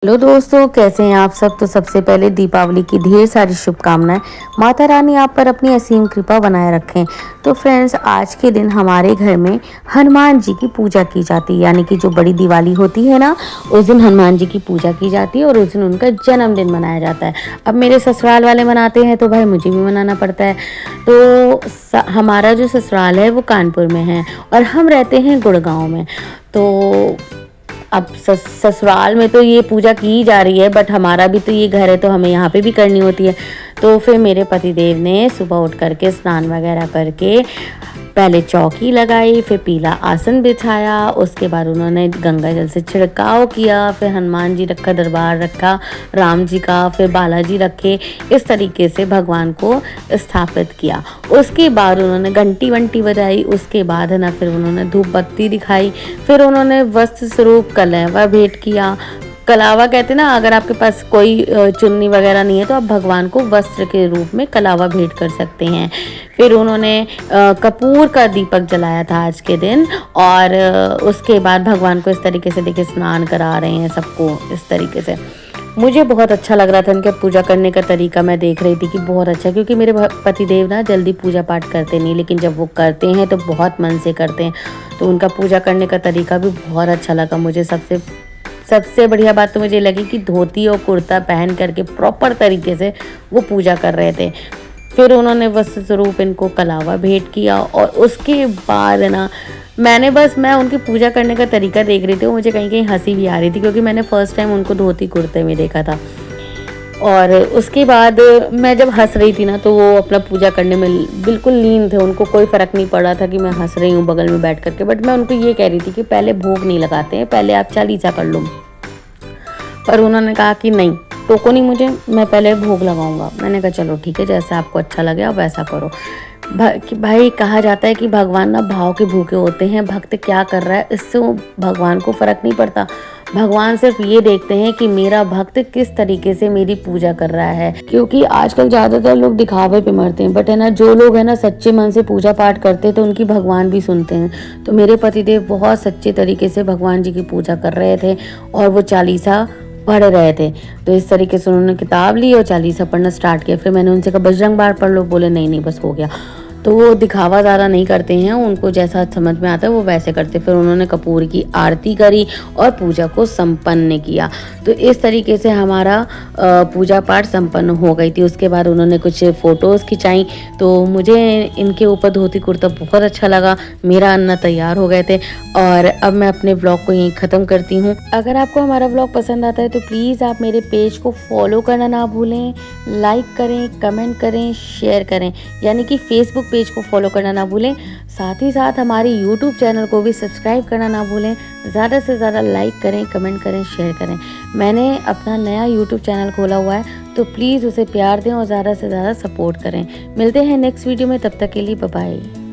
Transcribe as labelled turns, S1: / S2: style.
S1: Hello दोस्तों, कैसे हैं आप सब। तो सबसे पहले दीपावली की ढेर सारी शुभकामनाएं। माता रानी आप पर अपनी असीम कृपा बनाए रखें। तो फ्रेंड्स, आज के दिन हमारे घर में हनुमान जी की पूजा की जाती है, यानी कि जो बड़ी दिवाली होती है ना, उस दिन हनुमान जी की पूजा की जाती है और उस दिन उनका जन्मदिन मनाया जाता है। अब मेरे ससुराल वाले मनाते हैं तो भाई मुझे भी मनाना पड़ता है। तो हमारा जो ससुराल है वो कानपुर में है और हम रहते हैं गुड़गांव में। तो अब ससुराल में तो ये पूजा की ही जा रही है, बट हमारा भी तो ये घर है तो हमें यहाँ पे भी करनी होती है। तो फिर मेरे पतिदेव ने सुबह उठ करके स्नान वगैरह करके पहले चौकी लगाई, फिर पीला आसन बिछाया, उसके बाद उन्होंने गंगा जल से छिड़काव किया, फिर हनुमान जी रखा, दरबार रखा, राम जी का, फिर बालाजी रखे, इस तरीके से भगवान को स्थापित किया। उसके बाद उन्होंने घंटी वंटी बजाई, उसके बाद है ना फिर उन्होंने धूप बत्ती दिखाई, फिर उन्होंने वस्त्र स्वरूप कलवा भेंट किया। कलावा कहते हैं ना, अगर आपके पास कोई चुन्नी वगैरह नहीं है तो आप भगवान को वस्त्र के रूप में कलावा भेंट कर सकते हैं। फिर उन्होंने कपूर का दीपक जलाया था आज के दिन, और उसके बाद भगवान को इस तरीके से देखिए स्नान करा रहे हैं सबको इस तरीके से। मुझे बहुत अच्छा लग रहा था इनके पूजा करने का तरीका। मैं देख रही थी कि बहुत अच्छा, क्योंकि मेरे पतिदेव ना जल्दी पूजा पाठ करते नहीं, लेकिन जब वो करते हैं तो बहुत मन से करते हैं। तो उनका पूजा करने का तरीका भी बहुत अच्छा लगा मुझे। सबसे बढ़िया बात तो मुझे लगी कि धोती और कुर्ता पहन करके प्रॉपर तरीके से वो पूजा कर रहे थे। फिर उन्होंने वस्त्र स्वरूप इनको कलावा भेंट किया, और उसके बाद ना मैं उनकी पूजा करने का तरीका देख रही थी, मुझे कहीं कहीं हंसी भी आ रही थी, क्योंकि मैंने फर्स्ट टाइम उनको धोती कुर्ते में देखा था। और उसके बाद मैं जब हंस रही थी ना, तो वो अपना पूजा करने में बिल्कुल लीन थे। उनको कोई फ़र्क नहीं पड़ रहा था कि मैं हंस रही हूँ बगल में बैठ करके। बट मैं उनको ये कह रही थी कि पहले भोग नहीं लगाते हैं, पहले आप चालीसा कर लो। पर उन्होंने कहा कि नहीं, टोको नहीं मुझे, मैं पहले भोग लगाऊंगा। मैंने कहा चलो ठीक है, जैसा आपको अच्छा लगे आप वैसा करो। भाई कहा जाता है कि भगवान ना भाव के भूखे होते हैं। भक्त क्या कर रहा है इससे भगवान को फ़र्क नहीं पड़ता। भगवान सिर्फ ये देखते हैं कि मेरा भक्त किस तरीके से मेरी पूजा कर रहा है। क्योंकि आजकल ज़्यादातर लोग दिखावे पे मरते हैं, बट है ना, जो लोग है ना सच्चे मन से पूजा पाठ करते हैं तो उनकी भगवान भी सुनते हैं। तो मेरे पतिदेव बहुत सच्चे तरीके से भगवान जी की पूजा कर रहे थे और वो चालीसा पढ़ रहे थे। तो इस तरीके से उन्होंने किताब ली और चालीसा पढ़ना स्टार्ट किया। फिर मैंने उनसे कहा बजरंग बाण पढ़ लो, बोले नहीं नहीं बस हो गया। तो वो दिखावा ज़्यादा नहीं करते हैं, उनको जैसा समझ में आता है वो वैसे करते। फिर उन्होंने कपूर की आरती करी और पूजा को संपन्न किया। तो इस तरीके से हमारा पूजा पाठ संपन्न हो गई थी। उसके बाद उन्होंने कुछ फ़ोटोज़ खिंचाई, तो मुझे इनके ऊपर धोती कुर्ता बहुत अच्छा लगा। मेरा अन्ना तैयार हो गए थे, और अब मैं अपने व्लॉग को यहीं ख़त्म करती हूँ। अगर आपको हमारा व्लॉग पसंद आता है तो प्लीज़ आप मेरे पेज को फॉलो करना ना भूलें, लाइक करें, कमेंट करें, शेयर करें, यानी कि फेसबुक पेज को फॉलो करना ना भूलें। साथ ही साथ हमारे यूट्यूब चैनल को भी सब्सक्राइब करना ना भूलें। ज़्यादा से ज़्यादा लाइक करें, कमेंट करें, शेयर करें। मैंने अपना नया यूट्यूब चैनल खोला हुआ है, तो प्लीज़ उसे प्यार दें और ज़्यादा से ज़्यादा सपोर्ट करें। मिलते हैं नेक्स्ट वीडियो में, तब तक के लिए बाय बाय।